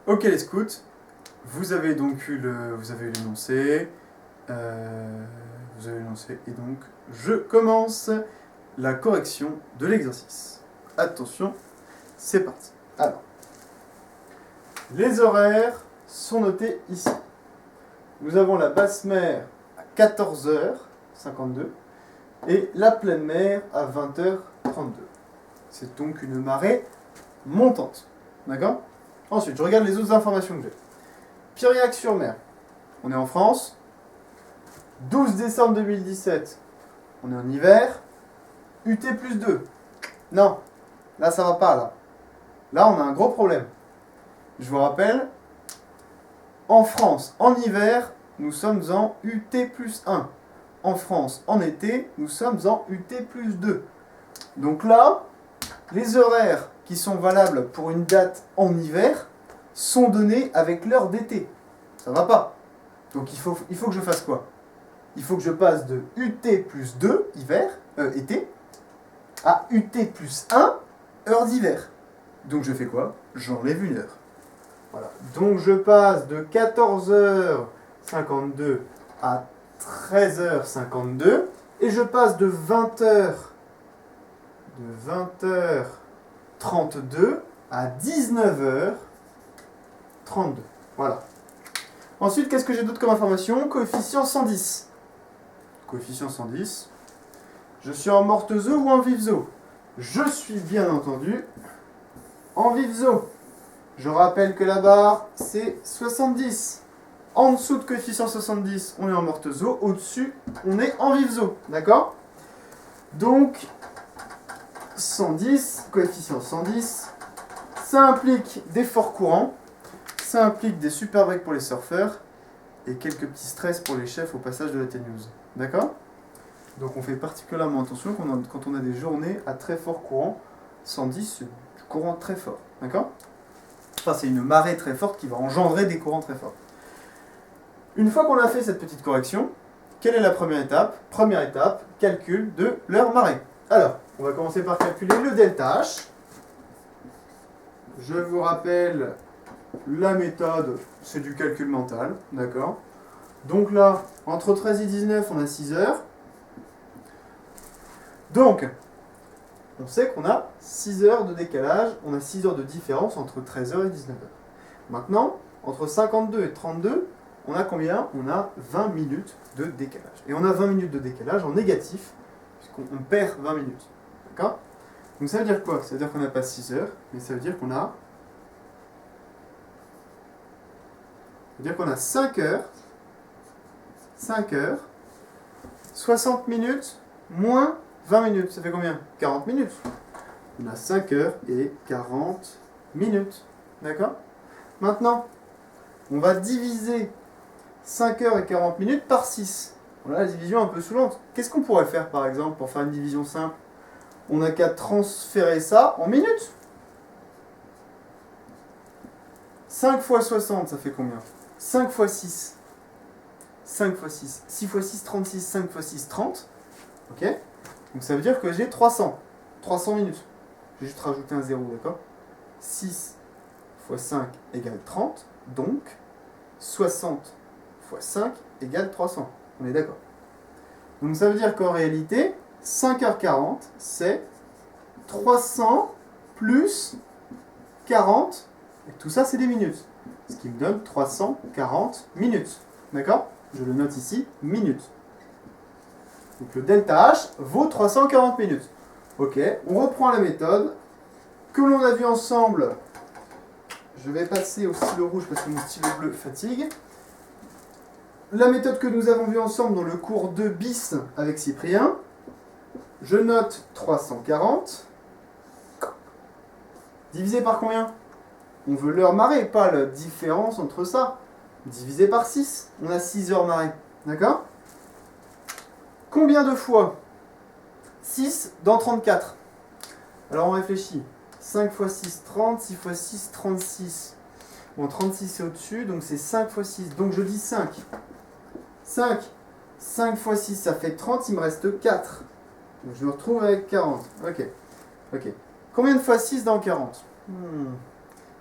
Ok les scouts, vous avez donc eu l'énoncé, et donc je commence la correction de l'exercice. Attention, c'est parti. Alors, les horaires sont notés ici. Nous avons la basse mer à 14h52 et la pleine mer à 20h32. C'est donc une marée montante. D'accord ? Ensuite, je regarde les autres informations que j'ai. Piriac-sur-Mer, on est en France. 12 décembre 2017, on est en hiver. UT plus 2. Non, là ça va pas là. Là on a un gros problème. Je vous rappelle, en France, en hiver, nous sommes en UT plus 1. En France, en été, nous sommes en UT plus 2. Donc là, les horaires qui sont valables pour une date en hiver sont donnés avec l'heure d'été. Ça va pas. Donc il faut que je fasse quoi? Il faut que je passe de UT plus 2, été, à UT plus 1, heure d'hiver. Donc je fais quoi? J'enlève une heure. Voilà. Donc je passe de 14h52 à 13h52 et je passe de 20h32 à 19h32. Voilà. Ensuite, qu'est-ce que j'ai d'autre comme information? Coefficient 110. Coefficient 110. Je suis en morte zo ou en vive zo? Je suis bien entendu en vive zo. Je rappelle que la barre, c'est 70. En dessous de coefficient 70, on est en morte zo. Au-dessus, on est en vive zo. D'accord? Donc, 110, coefficient 110, ça implique des forts courants, ça implique des super breaks pour les surfeurs et quelques petits stress pour les chefs au passage de la ténuse. D'accord? Donc on fait particulièrement attention quand on a des journées à très fort courant. 110, c'est du courant très fort. D'accord? Enfin, c'est une marée très forte qui va engendrer des courants très forts. Une fois qu'on a fait cette petite correction, quelle est la première étape? Première étape, calcul de l'heure marée. Alors, on va commencer par calculer le delta H. Je vous rappelle, la méthode, c'est du calcul mental. D'accord? Donc là, entre 13 et 19, on a 6 heures. Donc, on sait qu'on a 6 heures de décalage, on a 6 heures de différence entre 13h et 19h. Maintenant, entre 52 et 32, on a combien? On a 20 minutes de décalage. Et on a 20 minutes de décalage en négatif, puisqu'on perd 20 minutes. D'accord? Donc ça veut dire quoi? Ça veut dire qu'on n'a pas 6 heures, mais ça veut dire qu'on a... Ça veut dire qu'on a 5 heures, 60 minutes, moins 20 minutes, ça fait combien? 40 minutes. On a 5 heures et 40 minutes. D'accord? Maintenant, on va diviser 5 heures et 40 minutes par 6. Voilà la division un peu saoulante. Qu'est-ce qu'on pourrait faire par exemple pour faire une division simple? On n'a qu'à transférer ça en minutes. 5 fois 60, ça fait combien? 5 fois 6. 5 fois 6. 6 fois 6, 36. 5 fois 6, 30. Ok? Donc ça veut dire que j'ai 300. 300 minutes. Je vais juste rajouter un 0, d'accord? 6 fois 5 égale 30. Donc, 60 fois 5 égale 300. On est d'accord? Donc ça veut dire qu'en réalité, 5h40, c'est 300 plus 40. Et tout ça, c'est des minutes. Ce qui me donne 340 minutes. D'accord? Je le note ici, minutes. Donc le delta H vaut 340 minutes. Ok, on reprend la méthode que l'on a vue ensemble. Je vais passer au stylo rouge parce que mon stylo bleu fatigue. La méthode que nous avons vue ensemble dans le cours 2 bis avec Cyprien. Je note 340. Divisé par combien? On veut l'heure marée, pas la différence entre ça. Divisé par 6. On a 6 heures marée. D'accord? Combien de fois? 6 dans 34. Alors on réfléchit. 5 fois 6, 30. 6 fois 6, 36. Bon, 36 c'est au-dessus, donc c'est 5 fois 6. Donc je dis 5. 5. 5 fois 6, ça fait 30. Il me reste 4. Donc je me retrouve avec 40. Ok. Ok. Combien de fois 6 dans 40?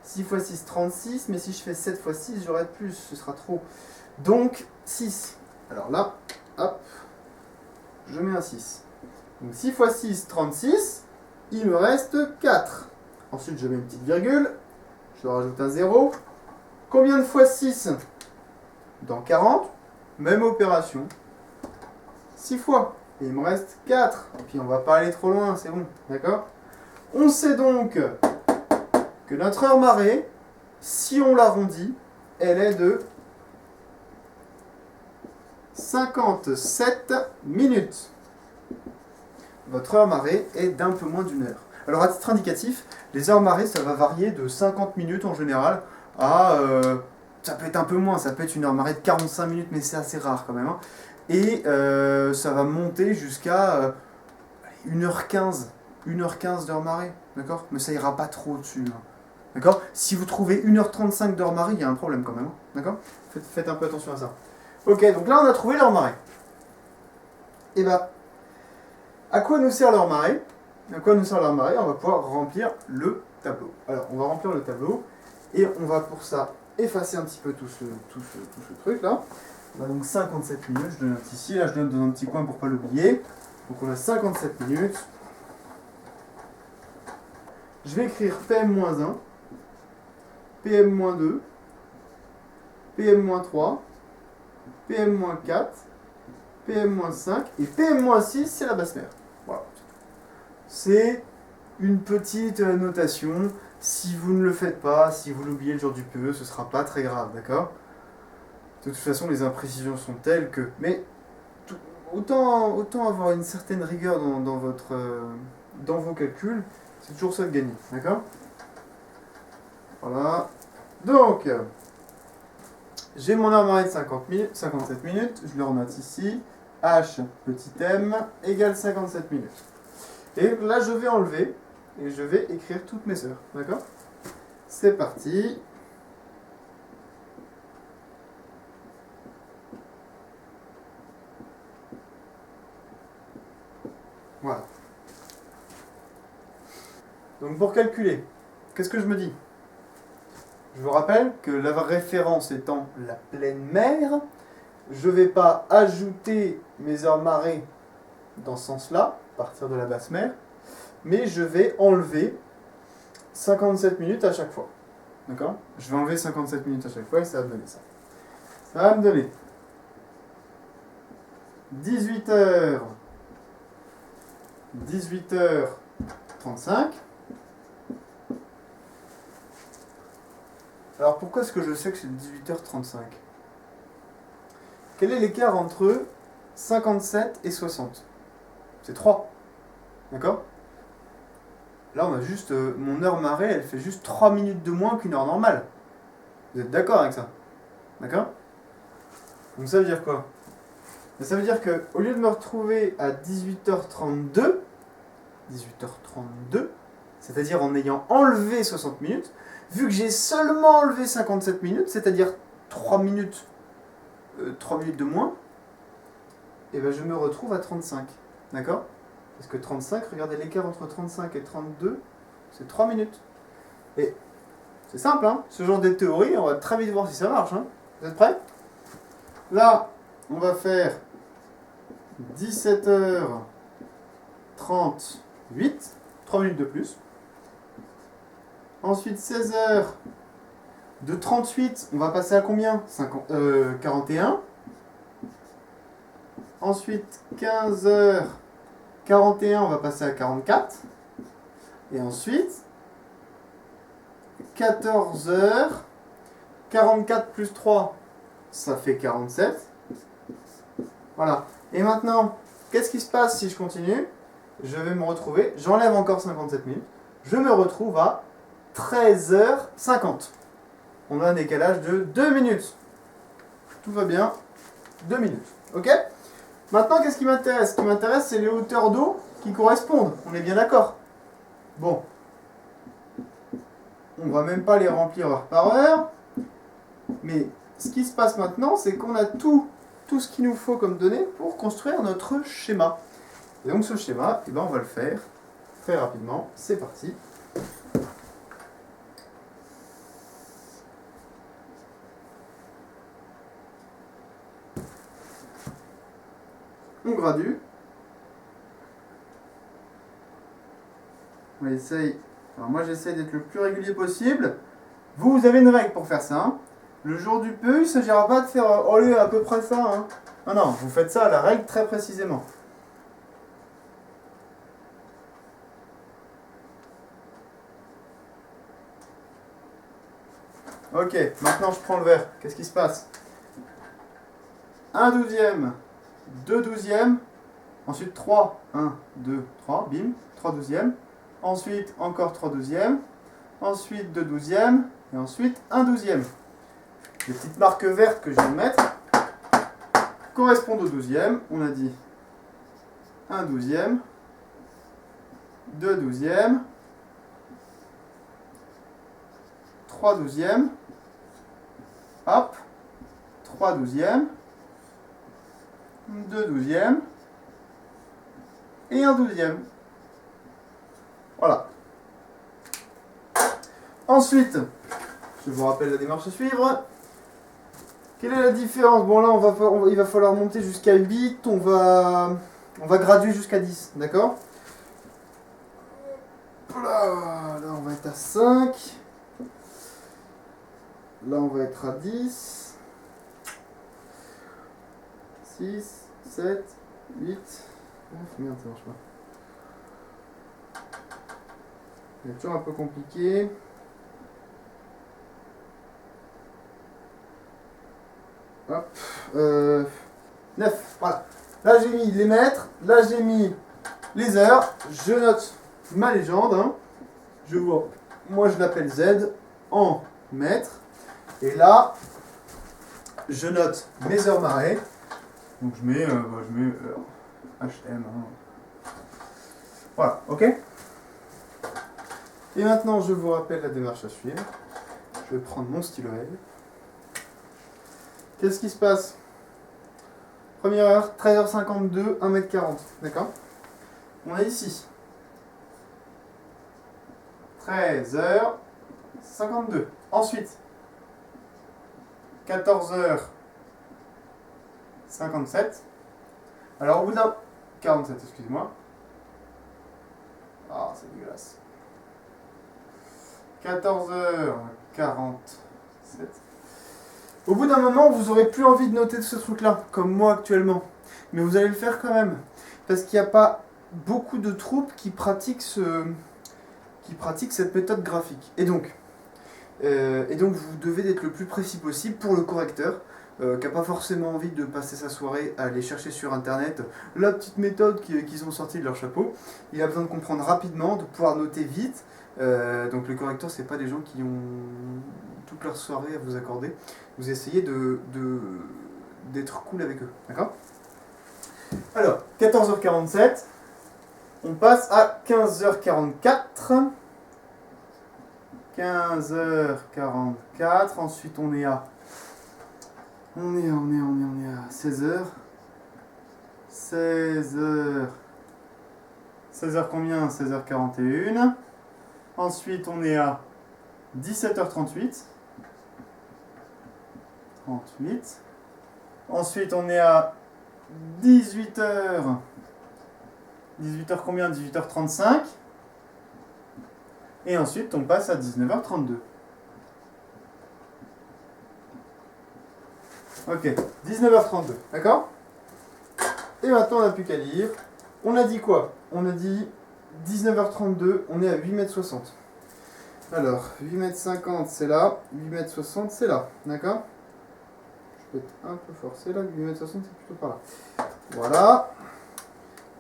6 x 6, 36, mais si je fais 7 x 6, j'aurai plus, ce sera trop. Donc 6. Alors là, hop, je mets un 6. Donc 6 x 6, 36, il me reste 4. Ensuite, je mets une petite virgule, je rajoute un 0. Combien de fois 6 dans 40? Même opération. 6 fois. Et il me reste 4. Et puis on va pas aller trop loin, c'est bon, d'accord? On sait donc que notre heure marée, si on l'arrondit, elle est de 57 minutes. Votre heure marée est d'un peu moins d'une heure. Alors à titre indicatif, les heures marées, ça va varier de 50 minutes en général à... ça peut être un peu moins, ça peut être une heure marée de 45 minutes, mais c'est assez rare quand même. Hein. Et ça va monter jusqu'à 1h15. 1h15 d'heure marée, d'accord? Mais ça ira pas trop au-dessus. Hein. D'accord? Si vous trouvez 1h35 d'heure marée, il y a un problème quand même. Hein. D'accord? Faites un peu attention à ça. Ok, donc là on a trouvé l'heure marée. Et bah, à quoi nous sert l'heure marée? À quoi nous sert l'heure marée? On va pouvoir remplir le tableau. Alors, on va remplir le tableau et on va pour ça effacer un petit peu tout ce truc là. On a donc 57 minutes, je le note ici, là je le note dans un petit coin pour ne pas l'oublier. Donc on a 57 minutes. Je vais écrire PM-1, PM-2, PM-3, PM-4, PM-5 et PM-6, c'est la basse mer. Voilà. C'est une petite notation. Si vous ne le faites pas, si vous l'oubliez le jour du PE, ce ne sera pas très grave, d'accord? De toute façon, les imprécisions sont telles que... Mais autant avoir une certaine rigueur dans vos calculs, c'est toujours ça de gagner, d'accord? Voilà. Donc, j'ai mon heure marée de 57 minutes, je le renote ici. H, petit m, égale 57 minutes. Et là, je vais enlever, et je vais écrire toutes mes heures, d'accord? C'est parti. Voilà. Donc pour calculer, qu'est-ce que je me dis? Je vous rappelle que la référence étant la pleine mer, je ne vais pas ajouter mes heures marées dans ce sens-là, à partir de la basse mer, mais je vais enlever 57 minutes à chaque fois. D'accord? Je vais enlever 57 minutes à chaque fois et ça va me donner ça. Ça va me donner 18h, 18h35. Alors pourquoi est-ce que je sais que c'est 18h35? Quel est l'écart entre 57 et 60? C'est 3. D'accord? Là, on a juste... mon heure marée, elle fait juste 3 minutes de moins qu'une heure normale. Vous êtes d'accord avec ça? D'accord? Donc ça veut dire quoi? Ça veut dire qu'au lieu de me retrouver à 18h32, c'est-à-dire en ayant enlevé 60 minutes, vu que j'ai seulement enlevé 57 minutes, c'est-à-dire 3 minutes de moins, et ben je me retrouve à 35. D'accord? Parce que 35, regardez l'écart entre 35 et 32, c'est 3 minutes. Et c'est simple, hein? Ce genre de théorie, on va très vite voir si ça marche. Hein? Vous êtes prêts? Là, on va faire 17h38, 3 minutes de plus. Ensuite, 16h de 38, on va passer à combien? 41. Ensuite, 15h41, on va passer à 44. Et ensuite, 14h, 44 plus 3, ça fait 47. Voilà. Et maintenant, qu'est-ce qui se passe si je continue? Je vais me retrouver, j'enlève encore 57 minutes, je me retrouve à 13h50. On a un décalage de 2 minutes. Tout va bien, 2 minutes. Ok? Maintenant, qu'est-ce qui m'intéresse? Ce qui m'intéresse, c'est les hauteurs d'eau qui correspondent. On est bien d'accord? Bon. On va même pas les remplir heure par heure. Mais ce qui se passe maintenant, c'est qu'on a tout ce qu'il nous faut comme données pour construire notre schéma. Et donc ce schéma, eh ben, on va le faire très rapidement. C'est parti. On gradue. On essaye. Alors moi j'essaye d'être le plus régulier possible. Vous avez une règle pour faire ça. Hein. Le jour du peu, il ne s'agira pas de faire à peu près ça. Hein. Non, non, vous faites ça à la règle très précisément. Ok, maintenant je prends le verre. Qu'est-ce qui se passe? 1/12, 2/12, ensuite 3, 1, 2, 3, bim, 3/12, ensuite encore 3/12, ensuite 2/12, et ensuite 1/12. Les petites marques vertes que je viens de mettre correspondent au 12e. On a dit 1/12, 2/12, 3/12, hop, 3/12, 2/12 et 1/12. Voilà. Ensuite, je vous rappelle la démarche à suivre. Quelle est la différence? Bon là, il va falloir monter jusqu'à 8, on va graduer jusqu'à 10, d'accord? Là, on va être à 5. Là, on va être à 10. 6, 7, 8. Oh, merde, ça marche pas. C'est toujours un peu compliqué. Hop. 9, voilà. Là, j'ai mis les mètres. Là, j'ai mis les heures. Je note ma légende. Hein. Je vois. Moi, je l'appelle Z en mètres. Et là, je note mes heures marées. Donc je mets HM. Hein. Voilà, ok. Et maintenant, je vous rappelle la démarche à suivre. Je vais prendre mon stylo règle. Qu'est-ce qui se passe? Première heure, 13h52, 1m40. D'accord? On a ici 13h52. Ensuite, 14h57. Alors au bout d'un... 47, excusez-moi. Ah, c'est dégueulasse. 14h47. Au bout d'un moment, vous n'aurez plus envie de noter ce truc-là, comme moi actuellement. Mais vous allez le faire quand même. Parce qu'il n'y a pas beaucoup de troupes qui pratiquent cette méthode graphique. Et donc, vous devez être le plus précis possible pour le correcteur, qui n'a pas forcément envie de passer sa soirée à aller chercher sur internet la petite méthode qu'ils ont sortie de leur chapeau. Il a besoin de comprendre rapidement, de pouvoir noter vite. Donc le correcteur, c'est pas des gens qui ont toute leur soirée à vous accorder. Vous essayez d'être cool avec eux, d'accord? Alors, 14h47, on passe à 15h44. 15h44, ensuite on est à 16h. 16h combien? 16h41. Ensuite on est à 17h38. 38. Ensuite on est à 18h. 18h combien? 18h35. Et ensuite, on passe à 19h32. Ok, 19h32, d'accord? Et maintenant, on n'a plus qu'à lire. On a dit quoi? On a dit 19h32, on est à 8,60 m. Alors, 8,50 m, c'est là. 8,60 m, c'est là, d'accord? Je peux être un peu forcé là, 8,60 m, c'est plutôt par là. Voilà.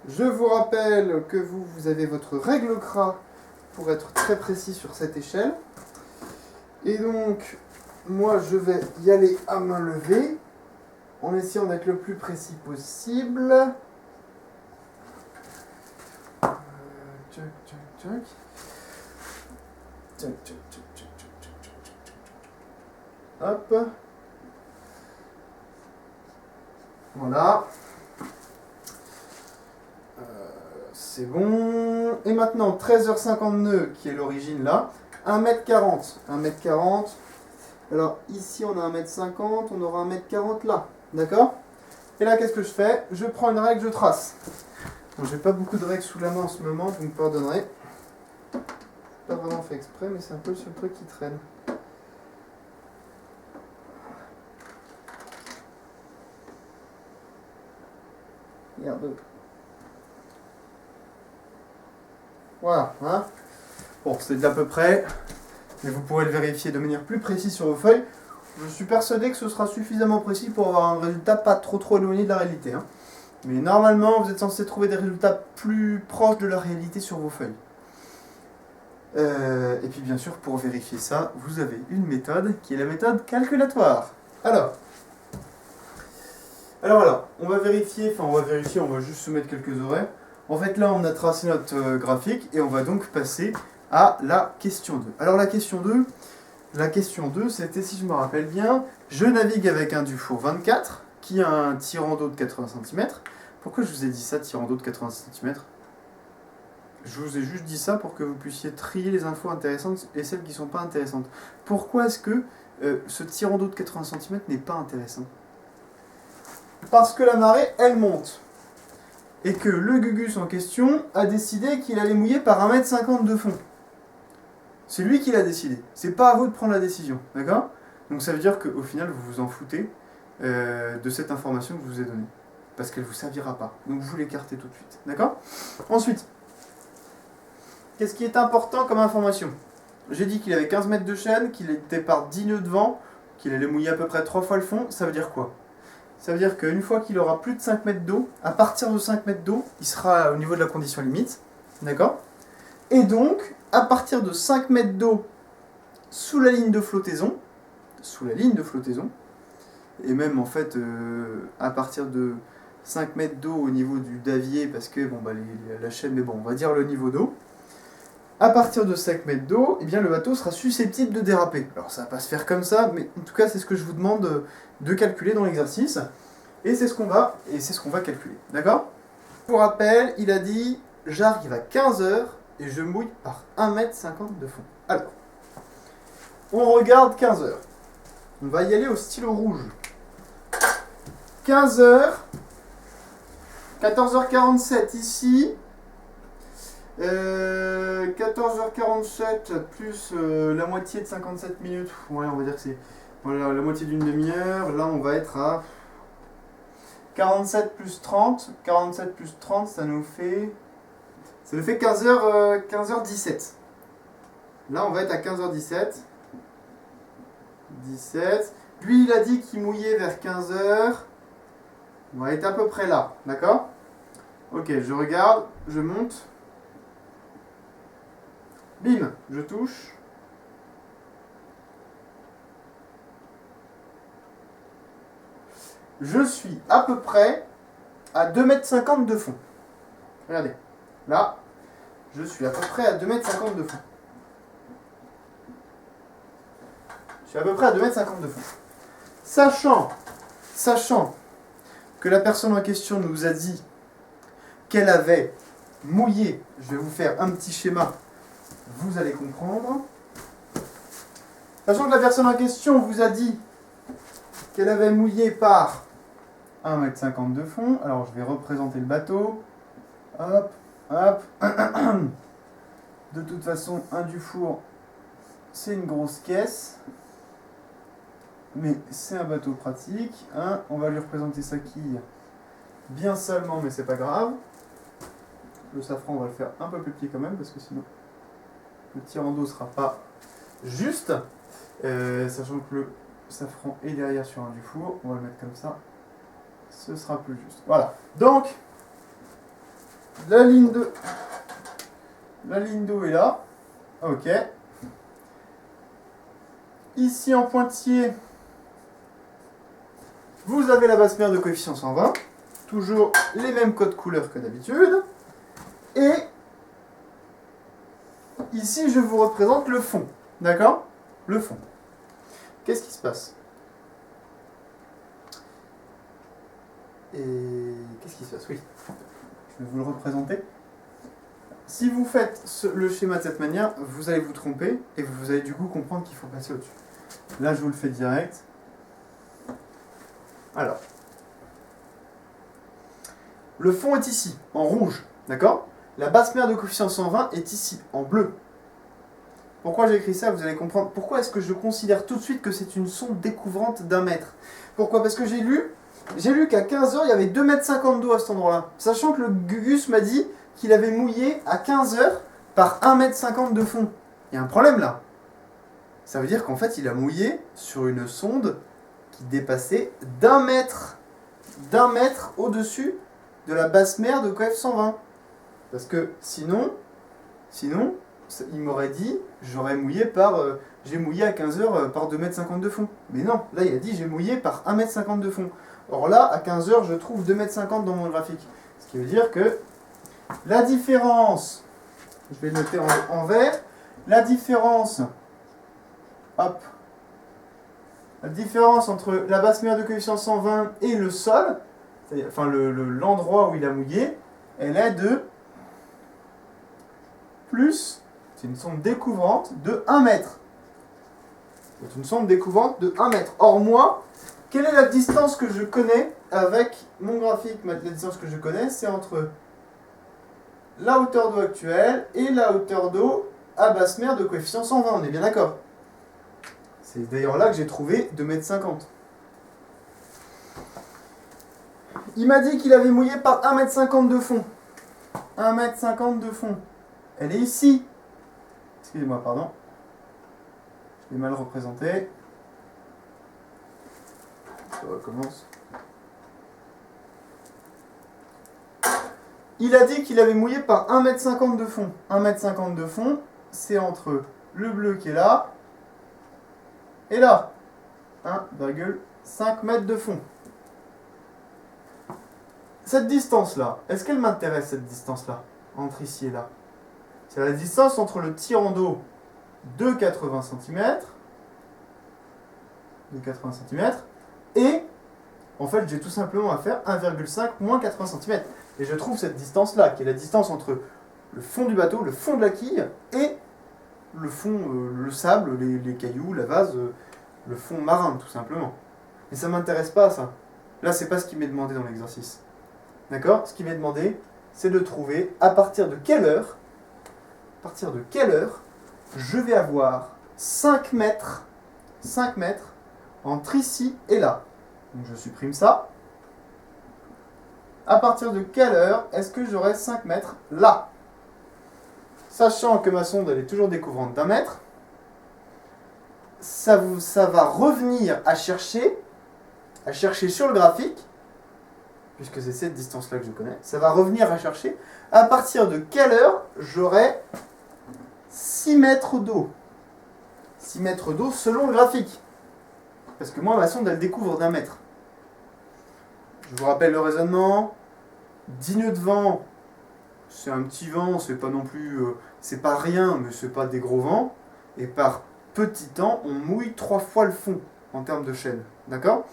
Je vous rappelle que vous avez votre règle CRA pour être très précis sur cette échelle. Et donc, moi je vais y aller à main levée, en essayant d'être le plus précis possible. Hop. Voilà. C'est bon. Et maintenant, 13h59, qui est l'origine là. 1m40. 1m40. Alors ici, on a 1m50, on aura 1m40 là. D'accord? Et là, qu'est-ce que je fais? Je prends une règle, je trace. Bon, j'ai pas beaucoup de règles sous la main en ce moment, vous me pardonnerez. Pas vraiment fait exprès, mais c'est un peu le seul truc qui traîne. Merde. Voilà, hein. Bon, c'est à peu près, mais vous pourrez le vérifier de manière plus précise sur vos feuilles. Je suis persuadé que ce sera suffisamment précis pour avoir un résultat pas trop éloigné de la réalité, hein. Mais normalement, vous êtes censé trouver des résultats plus proches de la réalité sur vos feuilles. Et puis bien sûr, pour vérifier ça, vous avez une méthode qui est la méthode calculatoire. Alors, on va vérifier, on va juste soumettre quelques horaires. En fait, là, on a tracé notre graphique et on va donc passer à la question 2. Alors, la question 2, c'était, si je me rappelle bien, je navigue avec un Dufour 24 qui a un tirant d'eau de 80 cm. Pourquoi je vous ai dit ça, tirant d'eau de 80 cm? Je vous ai juste dit ça pour que vous puissiez trier les infos intéressantes et celles qui ne sont pas intéressantes. Pourquoi est-ce que ce tirant d'eau de 80 cm n'est pas intéressant? Parce que la marée, elle monte. Et que le Gugus en question a décidé qu'il allait mouiller par 1,50 m de fond. C'est lui qui l'a décidé. C'est pas à vous de prendre la décision. D'accord? Donc ça veut dire qu'au final, vous vous en foutez de cette information que je vous ai donnée. Parce qu'elle ne vous servira pas. Donc vous l'écartez tout de suite. D'accord? Ensuite, qu'est-ce qui est important comme information? J'ai dit qu'il avait 15 mètres de chaîne, qu'il était par 10 nœuds de vent, qu'il allait mouiller à peu près 3 fois le fond. Ça veut dire quoi? Ça veut dire qu'une fois qu'il aura plus de 5 mètres d'eau, à partir de 5 mètres d'eau, il sera au niveau de la condition limite. D'accord? Et donc, à partir de 5 mètres d'eau sous la ligne de flottaison, et même en fait à partir de 5 mètres d'eau au niveau du davier, parce que bon, la chaîne, mais bon, on va dire le niveau d'eau, à partir de 5 mètres d'eau, eh bien, le bateau sera susceptible de déraper. Alors ça va pas se faire comme ça, mais en tout cas c'est ce que je vous demande de calculer dans l'exercice, et c'est ce qu'on va calculer. D'accord? Pour rappel, il a dit j'arrive à 15 h et je mouille par 1,50 m de fond. Alors, on regarde 15 h. On va y aller au stylo rouge. 15 h, 14h47 ici, 14h47 plus la moitié de 57 minutes, ouais, on va dire que c'est voilà, la moitié d'une demi-heure. Là, on va être à 47 plus 30. 47 plus 30, ça nous fait 15h17. Là, on va être à 15h17. 17. Lui, il a dit qu'il mouillait vers 15 h. On va être à peu près là, d'accord? Ok, je regarde, je monte. Bim, je touche. Je suis à peu près à 2,50 m de fond. Regardez, là, je suis à peu près à 2,50 m de fond. Je suis à peu près à 2,50 m de fond. Sachant que la personne en question nous a dit qu'elle avait mouillé, je vais vous faire un petit schéma, vous allez comprendre. Sachant que la personne en question vous a dit qu'elle avait mouillé par 1,50 m de fond, alors je vais représenter le bateau. Hop, hop. De toute façon, un Dufour, c'est une grosse caisse. Mais c'est un bateau pratique. Hein. On va lui représenter sa quille bien salement, mais c'est pas grave. Le safran, on va le faire un peu plus petit quand même, parce que sinon le tirant d'eau sera pas juste. Sachant que le safran est derrière sur un Dufour, on va le mettre comme ça. Ce sera plus juste. Voilà. Donc, la ligne d'eau est là. Ok. Ici en pointillé, vous avez la basse mer de coefficient 120. Toujours les mêmes codes couleurs que d'habitude. Et ici, je vous représente le fond. D'accord? Le fond. Qu'est-ce qui se passe? Et qu'est-ce qui se passe? Oui. Je vais vous le représenter. Si vous faites le schéma de cette manière, vous allez vous tromper et vous allez du coup comprendre qu'il faut passer au-dessus. Là, je vous le fais direct. Alors, Le fond est ici, en rouge, d'accord? La basse mère de coefficient 120 est ici, en bleu. Pourquoi j'ai écrit ça? Vous allez comprendre. Pourquoi est-ce que je considère tout de suite que c'est une sonde découvrante d'1 mètre? Pourquoi? Parce que j'ai lu qu'à 15 heures, il y avait 2,50 m d'eau à cet endroit-là. Sachant que le Gus m'a dit qu'il avait mouillé à 15 heures par 1,50 m de fond. Il y a un problème là. Ça veut dire qu'en fait, il a mouillé sur une sonde qui dépassait d'1 mètre. D'1 mètre au-dessus de la basse mer de coef 120. Parce que sinon, il m'aurait dit, j'aurais mouillé j'ai mouillé à 15 heures par 2,50 m de fond. Mais non, là il a dit j'ai mouillé par 1,50 m de fond. Or là, à 15 heures, je trouve 2,50 m dans mon graphique. Ce qui veut dire que la différence, je vais le noter en vert, la différence, hop, la différence entre la basse mer de coefficient 120 et le sol, enfin l'endroit où il a mouillé, elle est de plus, c'est une sonde découvrante de 1 mètre. C'est une sonde découvrante de 1 mètre. Or moi, quelle est la distance que je connais avec mon graphique? La distance que je connais, c'est entre la hauteur d'eau actuelle et la hauteur d'eau à basse mer de coefficient 120, on est bien d'accord? C'est d'ailleurs là que j'ai trouvé 2,50 m. Il m'a dit qu'il avait mouillé par 1,50 m de fond. 1,50 m de fond. Elle est ici. Excusez-moi, pardon. Je l'ai mal représenté. Ça recommence. Il a dit qu'il avait mouillé par 1,50 m de fond. 1,50 m de fond, c'est entre le bleu qui est là et là. 1,5 m de fond. Cette distance-là, est-ce qu'elle m'intéresse, cette distance-là, entre ici et là? C'est la distance entre le tirant d'eau de 80 cm, et, en fait, j'ai tout simplement à faire 1,5 moins 80 cm. Et je trouve cette distance-là, qui est la distance entre le fond du bateau, le fond de la quille, et le fond, le sable, les cailloux, la vase, le fond marin, tout simplement. Mais ça ne m'intéresse pas, ça. Là, c'est pas ce qui m'est demandé dans l'exercice. D'accord? Ce qui m'est demandé, c'est de trouver à partir de quelle heure je vais avoir 5 mètres entre ici et là. Donc je supprime ça. À partir de quelle heure est-ce que j'aurai 5 mètres là? Sachant que ma sonde elle est toujours découvrante d'1 mètre, ça va revenir à chercher sur le graphique, puisque c'est cette distance-là que je connais, ça va revenir à chercher à partir de quelle heure j'aurai 6 mètres d'eau. 6 mètres d'eau selon le graphique. Parce que moi, ma sonde, elle découvre d'1 mètre. Je vous rappelle le raisonnement. 10 nœuds de vent, c'est un petit vent, c'est pas non plus... c'est pas rien, mais c'est pas des gros vents. Et par petit temps, on mouille 3 fois le fond en termes de chaîne. D'accord?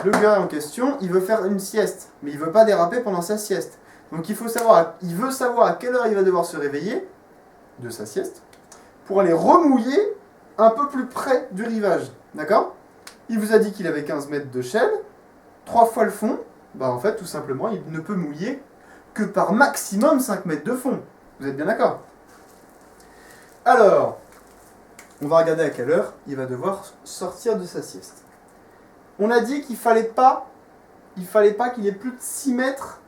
Le gars en question, il veut faire une sieste, mais il veut pas déraper pendant sa sieste. Donc il veut savoir à quelle heure il va devoir se réveiller de sa sieste pour aller remouiller un peu plus près du rivage. D'accord? Il vous a dit qu'il avait 15 mètres de chaîne, 3 fois le fond. Bah en fait, tout simplement, il ne peut mouiller que par maximum 5 mètres de fond. Vous êtes bien d'accord? Alors, on va regarder à quelle heure il va devoir sortir de sa sieste. On a dit qu'il fallait pas qu'il ait plus de 6 mètres.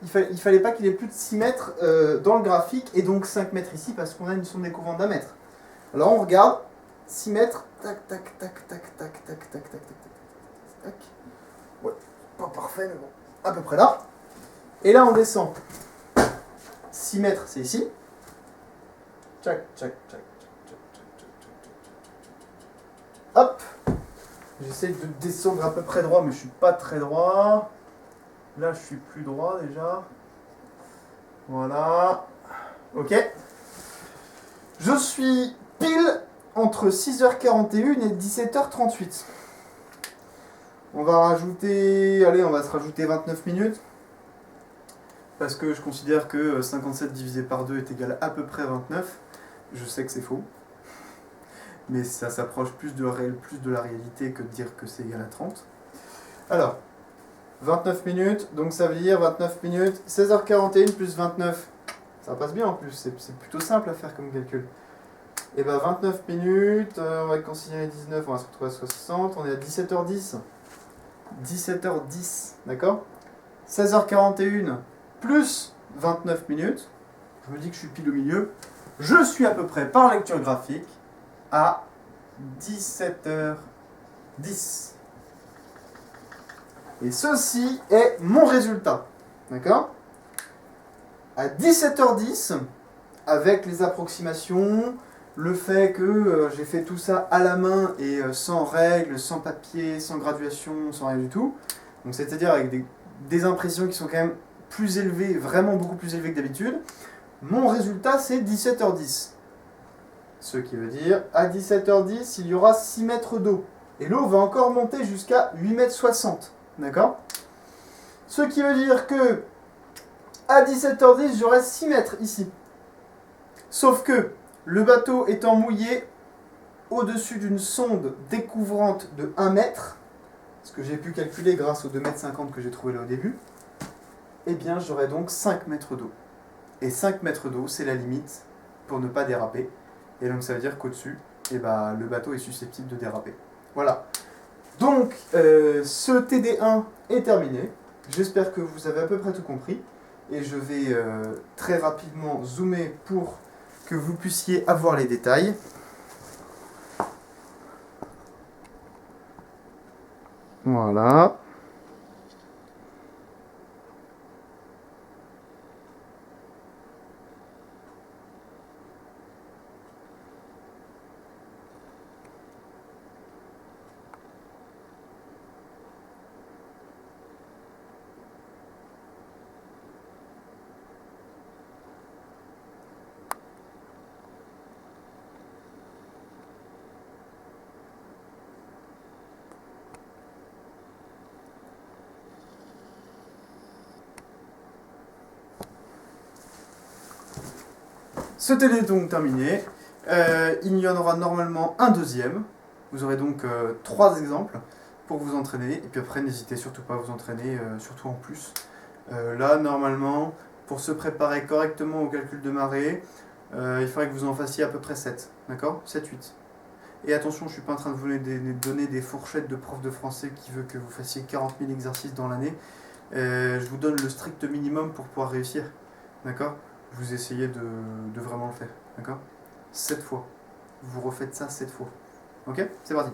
Il fallait pas qu'il ait plus de 6 mètres dans le graphique et donc 5 mètres ici parce qu'on a une sonde découvrante d'1 mètre. Alors on regarde 6 mètres, tac, tac, tac, tac, tac, tac, tac, tac, tac, tac. Ouais, pas parfait, mais bon, à peu près là. Et là on descend. 6 mètres, c'est ici. Tchac, tchac, tchac, tchac, tchac, tchac, tchac. Hop. J'essaie de descendre à peu près droit, mais je suis pas très droit. Là, je suis plus droit déjà. Voilà. Ok. Je suis pile entre 6h41 et 17h38. On va rajouter... Allez, on va se rajouter 29 minutes. Parce que je considère que 57 divisé par 2 est égal à peu près 29. Je sais que c'est faux. Mais ça s'approche plus de la réalité que de dire que c'est égal à 30. Alors, 29 minutes, donc ça veut dire 29 minutes, 16h41 plus 29. Ça passe bien en plus, c'est plutôt simple à faire comme calcul. Et ben 29 minutes, on va considérer 19, on va se retrouver à 60, on est à 17h10. 17h10, d'accord? 16h41 plus 29 minutes, je me dis que je suis pile au milieu, je suis à peu près par lecture graphique à 17h10. Et ceci est mon résultat, d'accord? À 17h10, avec les approximations, le fait que j'ai fait tout ça à la main et sans règles, sans papier, sans graduation, sans rien du tout, donc c'est-à-dire avec des impressions qui sont quand même plus élevées, vraiment beaucoup plus élevées que d'habitude, mon résultat c'est 17h10. Ce qui veut dire, à 17h10, il y aura 6 mètres d'eau. Et l'eau va encore monter jusqu'à 8,60 m. D'accord? Ce qui veut dire que, à 17h10, j'aurai 6 mètres ici. Sauf que, le bateau étant mouillé au-dessus d'une sonde découvrante de 1 mètre, ce que j'ai pu calculer grâce aux 2,50 m que j'ai trouvé là au début, eh bien j'aurai donc 5 mètres d'eau. Et 5 mètres d'eau, c'est la limite pour ne pas déraper. Et donc ça veut dire qu'au-dessus, eh ben, le bateau est susceptible de déraper. Voilà. Donc ce TD1 est terminé. J'espère que vous avez à peu près tout compris. Et je vais très rapidement zoomer pour que vous puissiez avoir les détails. Voilà. Ce TD est donc terminé. Il y en aura normalement un deuxième. Vous aurez donc 3 exemples pour vous entraîner. Et puis après, n'hésitez surtout pas à vous entraîner, surtout en plus. Là, normalement, pour se préparer correctement au calcul de marée, il faudrait que vous en fassiez à peu près 7. D'accord? 7-8. Et attention, je ne suis pas en train de vous donner des fourchettes de prof de français qui veut que vous fassiez 40 000 exercices dans l'année. Je vous donne le strict minimum pour pouvoir réussir. D'accord? Vous essayez de vraiment le faire. D'accord? 7 fois. Vous refaites ça 7 fois. Ok? C'est parti.